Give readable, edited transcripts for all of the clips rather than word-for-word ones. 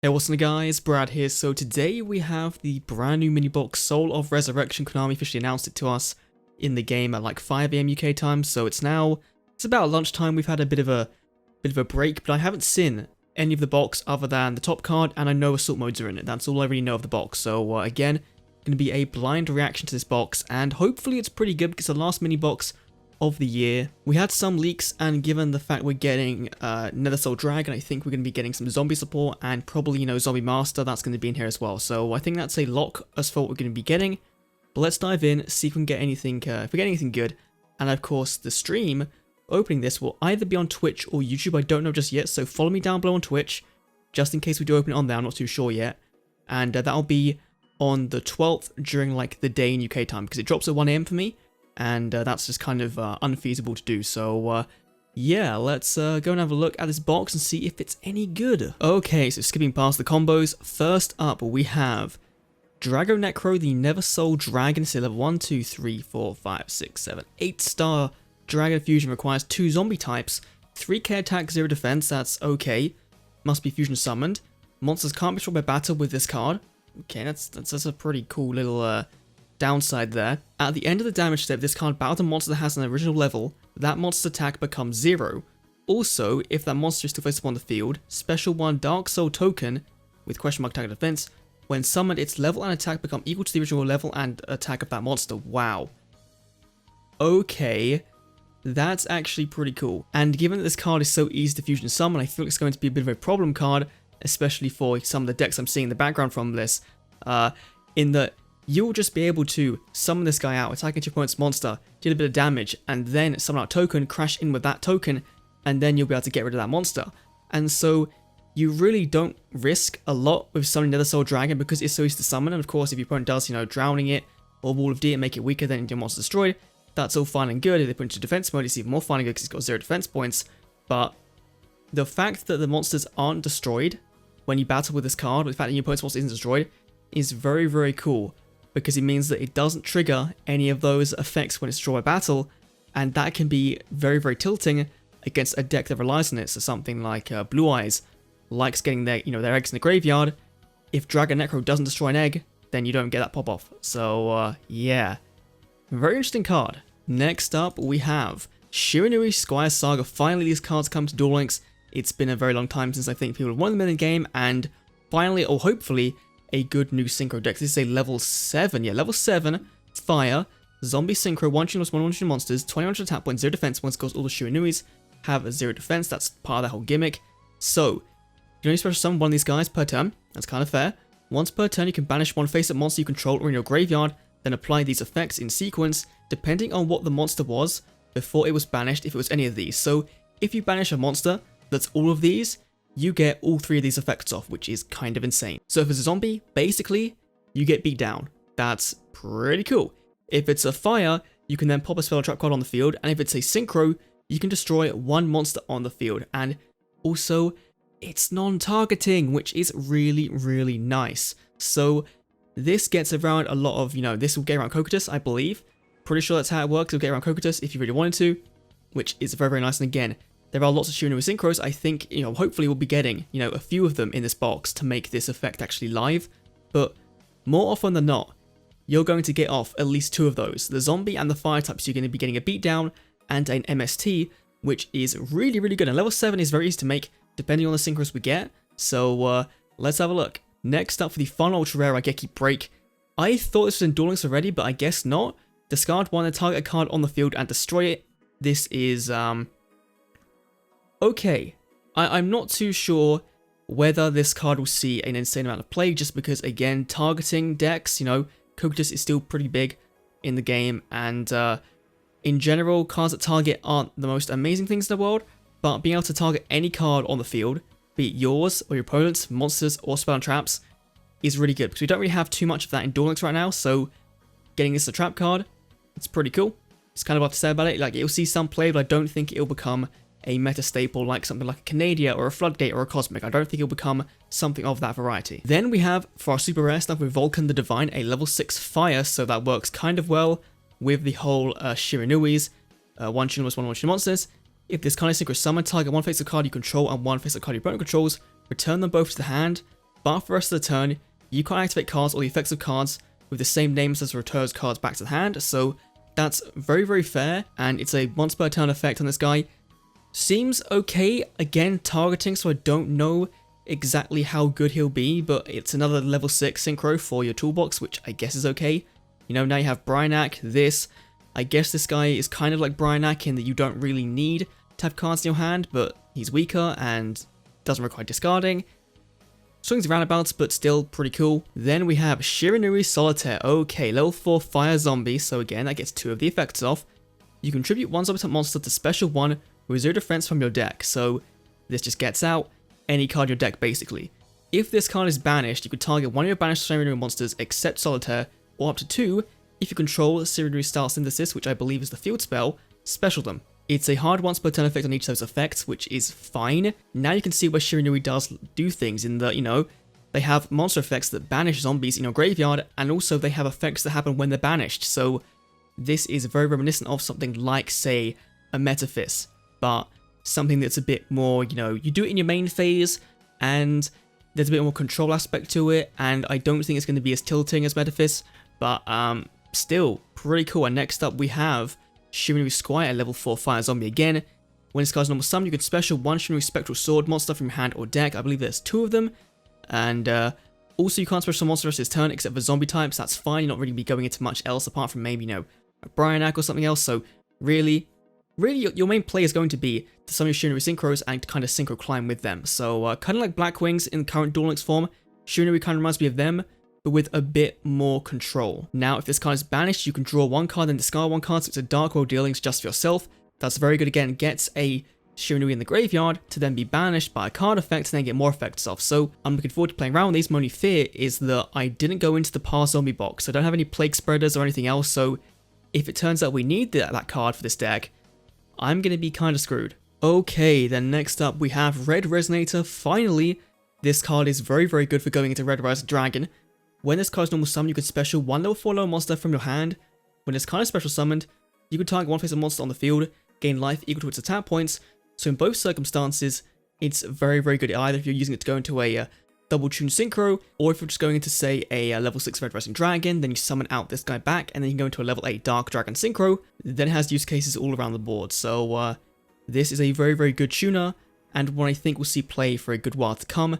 Hey, what's up guys, Brad here. So today we have the brand new mini box Soul of Resurrection. Konami officially announced it to us in the game at like 5 AM UK time, so it's about lunchtime. We've had a bit of a break, but I haven't seen any of the box other than the top card, and I know assault modes are in it. That's all I really know of the box. So again, going to be a blind reaction to this box, and hopefully it's pretty good because it's the last mini box of the year. We had some leaks, and given the fact we're getting Nether Soul Dragon, I think we're going to be getting some zombie support and probably, Zombie Master, that's going to be in here as well. So I think that's a lock as for what we're going to be getting. But let's dive in, see if we can get anything, if we get anything good. And of course, the stream opening this will either be on Twitch or YouTube, I don't know just yet, so follow me down below on Twitch, just in case we do open it on there, I'm not too sure yet. And that'll be on the 12th during like the day in UK time, because it drops at 1 AM for me. And that's just kind of unfeasible to do. So yeah, let's go and have a look at this box and see if it's any good. Okay, so skipping past the combos, first up we have Drago Necro, the Never Soul Dragon. It's level 1, 2, 3, 4, 5, 6, 7, 8-star Dragon Fusion, requires 2 zombie types, 3k attack, 0 defense, that's okay. Must be fusion summoned. Monsters can't be destroyed by battle with this card. Okay, that's a pretty cool little downside there. At the end of the damage step, this card battles a monster that has an original level, that monster's attack becomes 0. Also, if that monster is still placed upon the field, special 1 Dark Soul token with question mark attack and defense, when summoned, its level and attack become equal to the original level and attack of that monster. Wow. Okay, that's actually pretty cool. And given that this card is so easy to fusion summon, I feel it's going to be a bit of a problem card, especially for some of the decks I'm seeing in the background from this, in that you'll just be able to summon this guy out, attack into your opponent's monster, deal a bit of damage, and then summon out a token, crash in with that token, and then you'll be able to get rid of that monster. And so you really don't risk a lot with summoning Nether Soul Dragon because it's so easy to summon, and of course if your opponent does, drowning it, or Wall of Deer and make it weaker than your monster destroyed, that's all fine and good. If they put it into defense mode, it's even more fine and good because it's got 0 defense points. But the fact that the monsters aren't destroyed when you battle with this card, or the fact that your opponent's monster isn't destroyed, is very, very cool. Because it means that it doesn't trigger any of those effects when it's destroyed by battle, and that can be very, very tilting against a deck that relies on it. So something like Blue Eyes likes getting their, their eggs in the graveyard. If Drago Necro doesn't destroy an egg, then you don't get that pop off. So yeah, very interesting card. Next up, we have Shironui Saga. Finally, these cards come to Duel Links. It's been a very long time since I think people have won them in the game, and finally, or hopefully, a good new synchro deck. This is a level 7, level 7, fire, zombie synchro, 1/1 monsters, 21 attack points, 0 defense points, because all the Shiranuis have a 0 defense, that's part of that whole gimmick. So, you can only special summon one of these guys per turn, that's kind of fair. Once per turn, you can banish one face-up monster you control or in your graveyard, then apply these effects in sequence, depending on what the monster was before it was banished, if it was any of these. So, if you banish a monster that's all of these, you get all 3 of these effects off, which is kind of insane. So if it's a zombie, basically, you get beat down. That's pretty cool. If it's a fire, you can then pop a spell or trap card on the field, and if it's a synchro, you can destroy 1 monster on the field. And also, it's non-targeting, which is really, really nice. So this gets around a lot of, this will get around Cocytus, I believe. Pretty sure that's how it works. It'll get around Cocytus if you really wanted to, which is very, very nice. And again, there are lots of Shironui synchros. I think, hopefully we'll be getting, a few of them in this box to make this effect actually live. But more often than not, you're going to get off at least 2 of those. The zombie and the fire types, you're going to be getting a beatdown and an MST, which is really, really good. And level 7 is very easy to make, depending on the synchros we get. So let's have a look. Next up for the final ultra rare Ageki Break. I thought this was in Duel Links already, but I guess not. Discard 1 and target a card on the field and destroy it. This is, okay, I'm not too sure whether this card will see an insane amount of play, just because, again, targeting decks, Cocytus is still pretty big in the game, and in general, cards that target aren't the most amazing things in the world, but being able to target any card on the field, be it yours or your opponent's, monsters, or spell and traps, is really good, because we don't really have too much of that in Duel Links right now, so getting this a trap card, it's pretty cool. It's kind of what to say about it. Like, it'll see some play, but I don't think it'll become a meta staple like something like a Canadia or a Floodgate or a Cosmic. I don't think it'll become something of that variety. Then we have, for our super rare stuff with Vulcan the Divine, a level 6 fire, so that works kind of well with the whole Shiranuis, 1/1 monsters. If this card is synchro summon, target 1 face-up card you control and 1 face-up card your opponent controls, return them both to the hand, but for the rest of the turn, you can't activate cards or the effects of cards with the same names as returns cards back to the hand, so that's very, very fair, and it's a once per turn effect on this guy. Seems okay, again targeting, so I don't know exactly how good he'll be, but it's another level 6 synchro for your toolbox, which I guess is okay. You know, now you have Bryanak, this. I guess this guy is kind of like Bryanak in that you don't really need to have cards in your hand, but he's weaker and doesn't require discarding. Swings and roundabouts, but still pretty cool. Then we have Shiranui Solitaire. Okay, level 4 fire zombie, so again, that gets 2 of the effects off. You contribute 1 zombie type monster to special 1 with 0 defense from your deck, so this just gets out any card in your deck basically. If this card is banished, you could target 1 of your banished Shiranui monsters except Solitaire, or up to 2 if you control Shiranui Style Synthesis, which I believe is the field spell, special them. It's a hard once per turn effect on each of those effects, which is fine. Now you can see where Shiranui does do things in that, you know, they have monster effects that banish zombies in your graveyard, and also they have effects that happen when they're banished, so this is very reminiscent of something like, say, a Metaphys, but something that's a bit more, you know, you do it in your main phase, and there's a bit more control aspect to it, and I don't think it's going to be as tilting as Metaphys, but still, pretty cool. And next up we have Shironui Squire, level 4 fire zombie again. When this card's normal summon, you can special 1 Shironui Spectral Sword monster from your hand or deck. I believe there's 2 of them. And also you can't special summon monster this turn except for zombie types. That's fine, you're not really be going into much else apart from maybe, you know, a Bryanak or something else. So really your main play is going to be to summon your Shiranui Synchros and kind of synchro climb with them. So kind of like Black Wings in current Duel Links form, Shiranui kind of reminds me of them, but with a bit more control. Now, if this card is banished, you can draw 1 card and discard 1 card, so it's a Dark World dealings just for yourself. That's very good. Again, gets a Shiranui in the graveyard to then be banished by a card effect and then get more effects off. So I'm looking forward to playing around with these. My only fear is that I didn't go into the Par Zombie box. I don't have any Plague Spreaders or anything else, so if it turns out we need that card for this deck, I'm going to be kind of screwed. Okay, then next up we have Red Resonator. Finally, this card is very, very good for going into Red Rising Dragon. When this card is normal summon, you can special 1 level 4 low monster from your hand. When this card is special summoned, you can target 1 face of monster on the field, gain life equal to its attack points. So in both circumstances, it's very, very good, either if you're using it to go into a double tune synchro, or if you're just going into, say, a level 6 Red Rising Dragon, then you summon out this guy back, and then you can go into a level 8 Dark Dragon synchro. Then it has use cases all around the board. So this is a very, very good tuner, and one I think we'll see play for a good while to come.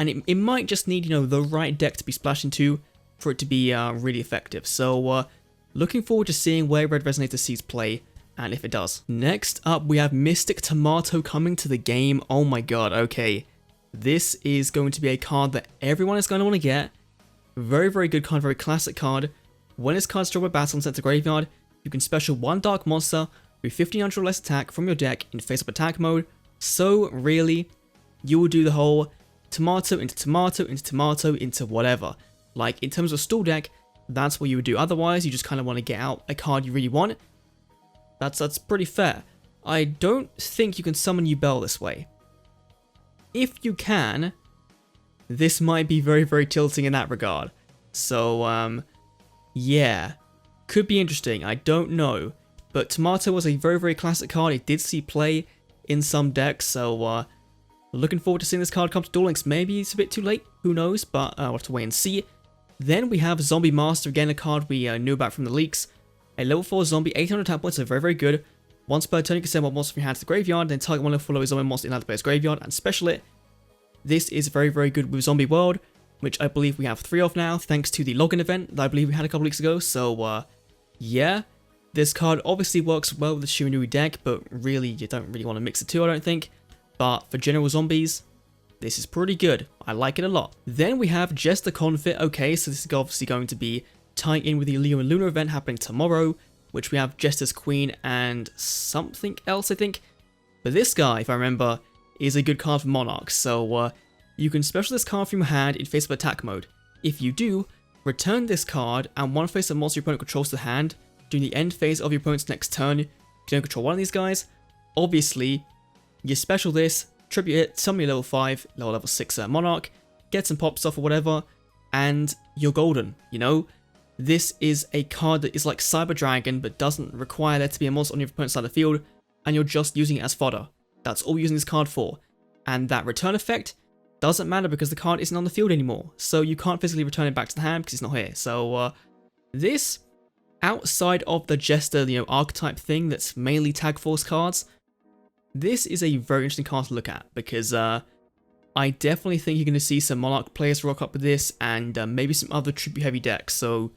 And it might just need, you know, the right deck to be splashed into for it to be really effective. So looking forward to seeing where Red Resonator sees play, and if it does. Next up, we have Mystic Tomato coming to the game. Oh my god, okay. This is going to be a card that everyone is going to want to get. Very, very good card, very classic card. When this card's drawn by battle and sent to graveyard, you can special 1 dark monster with 1500 or less attack from your deck in face-up attack mode. So really, you will do the whole tomato into tomato into tomato into whatever. Like, in terms of stall deck, that's what you would do. Otherwise, you just kind of want to get out a card you really want. That's pretty fair. I don't think you can summon Yubel this way. If you can, this might be very, very tilting in that regard. So, yeah. Could be interesting, I don't know. But Tomato was a very, very classic card. It did see play in some decks, so looking forward to seeing this card come to Duel Links. Maybe it's a bit too late, who knows, but we'll have to wait and see. Then we have Zombie Master, again a card we knew about from the leaks. A level 4 zombie, 800 attack points, so very, very good. Once per turn, you can send 1 monster from your hand to the graveyard, then target 1 level 4 lower zombie monster in another player's graveyard and special it. This is very, very good with Zombie World, which I believe we have 3 of now, thanks to the login event that I believe we had a couple weeks ago. So, yeah. This card obviously works well with the Shiranui deck, but really, you don't really want to mix the two, I don't think. But for general zombies, this is pretty good. I like it a lot. Then we have Jester Confit. Okay, so this is obviously going to be tying in with the Leo and Luna event happening tomorrow, which we have Jester's Queen and something else, I think. But this guy, if I remember, is a good card for Monarchs. So you can special this card from your hand in face-up attack mode. If you do, return this card and 1 face of monster your opponent controls to the hand. During the end phase of your opponent's next turn, you can control 1 of these guys. Obviously, you special this, tribute it, summon your level 5, level 6 Monarch, get some pops off or whatever, and you're golden, you know? This is a card that is like Cyber Dragon, but doesn't require there to be a monster on your opponent's side of the field, and you're just using it as fodder. That's all you're using this card for. And that return effect doesn't matter because the card isn't on the field anymore. So you can't physically return it back to the hand because it's not here. So this, outside of the Jester, archetype thing that's mainly Tag Force cards, this is a very interesting card to look at because I definitely think you're going to see some Monarch players rock up with this and maybe some other tribute heavy decks. So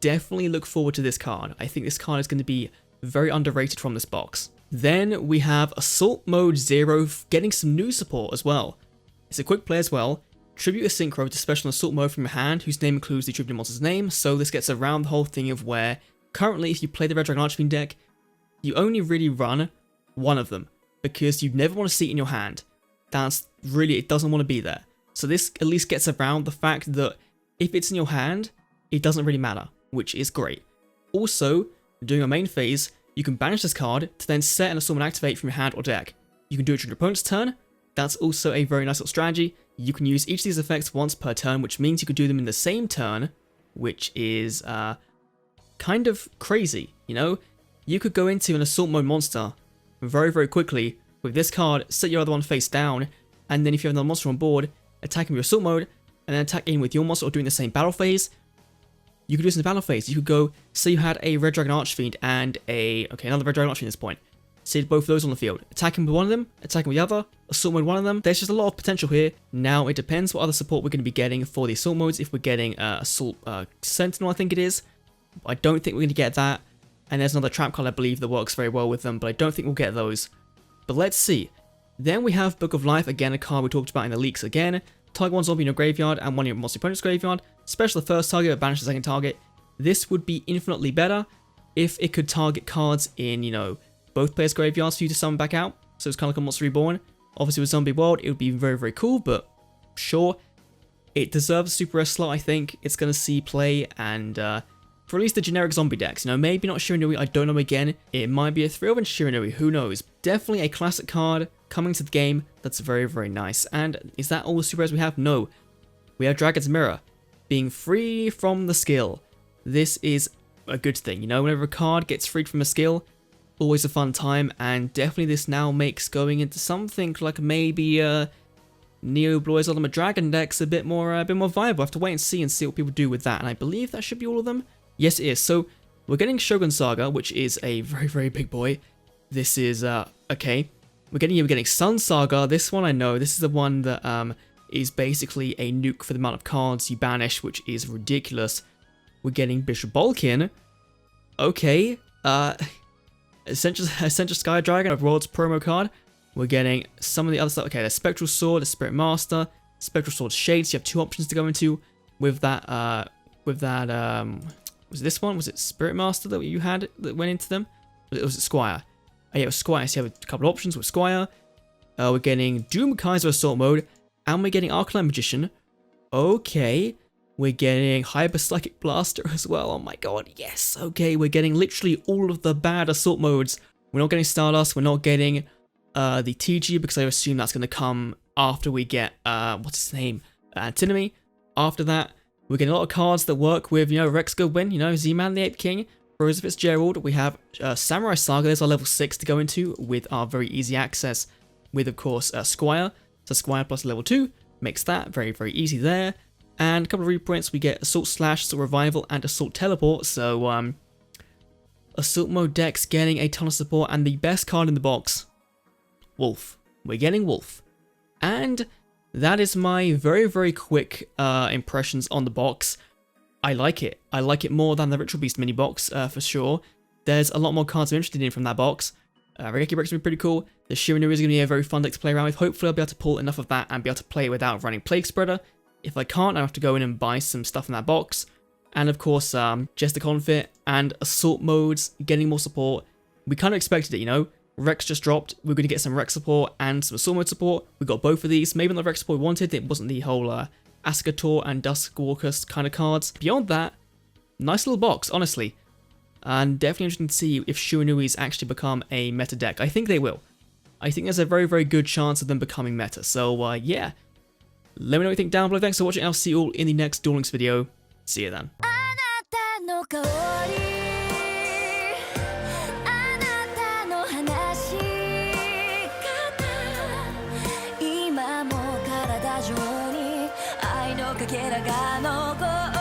definitely look forward to this card. I think this card is going to be very underrated from this box. Then we have Assault Mode 0 getting some new support as well. It's a quick play as well. Tribute a Synchro to special Assault Mode from your hand, whose name includes the tribute monster's name, so this gets around the whole thing of where, currently if you play the Red Dragon Archfiend deck, you only really run one of them, because you never want to see it in your hand. That's really, it doesn't want to be there. So this at least gets around the fact that if it's in your hand, it doesn't really matter, which is great. Also, during your main phase, you can banish this card to then set an Assault Mode activate from your hand or deck. You can do it during your opponent's turn. That's also a very nice little strategy. You can use each of these effects once per turn, which means you could do them in the same turn, which is kind of crazy, You could go into an Assault Mode monster very, very quickly with this card, set your other one face down, and then if you have another monster on board, attack him with your Assault Mode, and then attack in with your monster or doing the same battle phase. You could do this in the battle phase. You could go, say you had a Red Dragon Archfiend and another Red Dragon Archfiend at this point. Say both of those on the field. Attack him with one of them, attack him with the other, Assault Mode one of them. There's just a lot of potential here. Now, it depends what other support we're going to be getting for the Assault Modes. If we're getting Assault Sentinel, I think it is. I don't think we're going to get that. And there's another trap card, I believe, that works very well with them, but I don't think we'll get those. But let's see. Then we have Book of Life, again, a card we talked about in the leaks again. Target one zombie in your graveyard and one in your monster opponent's graveyard. Special the first target, but banish the second target. This would be infinitely better if it could target cards in, both players' graveyards for you to summon back out. So it's kind of like a Monster Reborn. Obviously with Zombie World, it would be very, very cool, but sure. It deserves a Super S slot, I think. It's going to see play, and for at least the generic zombie decks. Maybe not Shiranui, I don't know again. It might be a 3-of Shiranui, who knows. Definitely a classic card coming to the game that's very, very nice. And is that all the Super S we have? No. We have Dragon's Mirror being free from the skill. This is a good thing, whenever a card gets freed from a skill, always a fun time, and definitely this now makes going into something like maybe Neo Blue Ultimate Dragon decks a bit more viable. I have to wait and see what people do with that, and I believe that should be all of them. Yes, it is. So we're getting Shogun Saga, which is a very, very big boy. This is okay. We're getting Sun Saga. This one I know. This is the one that is basically a nuke for the amount of cards you banish, which is ridiculous. We're getting Bishop Balkin. Okay. Essential Sky Dragon, a World's promo card. We're getting some of the other stuff. Okay, there's Spectral Sword, the Spirit Master, Spectral Sword Shades. You have two options to go into with that. Was this one? Was it Spirit Master that you had that went into them? Or was it Squire? Oh, yeah, it was Squire. So you have a couple of options with Squire. We're getting Doom Kaiser Assault Mode, and we're getting Arcanine Magician. Okay. We're getting Hyper Psychic Blaster as well. Oh my god, yes. Okay, we're getting literally all of the bad assault modes. We're not getting Stardust. We're not getting the TG, because I assume that's going to come after we get, what's his name? Antinomy. After that, we're getting a lot of cards that work with, Rex Goodwin, Z-Man the Ape King, Rosa Fitzgerald. We have Samurai Saga. There's our level 6 to go into with our very easy access with, of course, Squire. So Squire plus level 2 makes that very, very easy there. And a couple of reprints, we get Assault Slash, Assault Revival, and Assault Teleport. So, Assault Mode decks getting a ton of support, and the best card in the box, Wolf. We're getting Wolf. And that is my very, very quick impressions on the box. I like it. I like it more than the Ritual Beast mini box, for sure. There's a lot more cards I'm interested in from that box. Regeki Rex will be pretty cool. The Shiranui is going to be a very fun deck to play around with. Hopefully I'll be able to pull enough of that and be able to play without running Plague Spreader. If I can't, I have to go in and buy some stuff in that box. And of course, Jester Confit and Assault Modes getting more support. We kind of expected it, Rex just dropped. We're going to get some Rex support and some Assault Mode support. We got both of these. Maybe not the Rex support we wanted. It wasn't the whole Ascator and Duskwalker kind of cards. Beyond that, nice little box, honestly. And definitely interesting to see if Shiranui's actually become a meta deck. I think they will. I think there's a very, very good chance of them becoming meta. So, yeah. Let me know what you think down below. Thanks for watching. I'll see you all in the next Duel Links video. See you then. かけらが残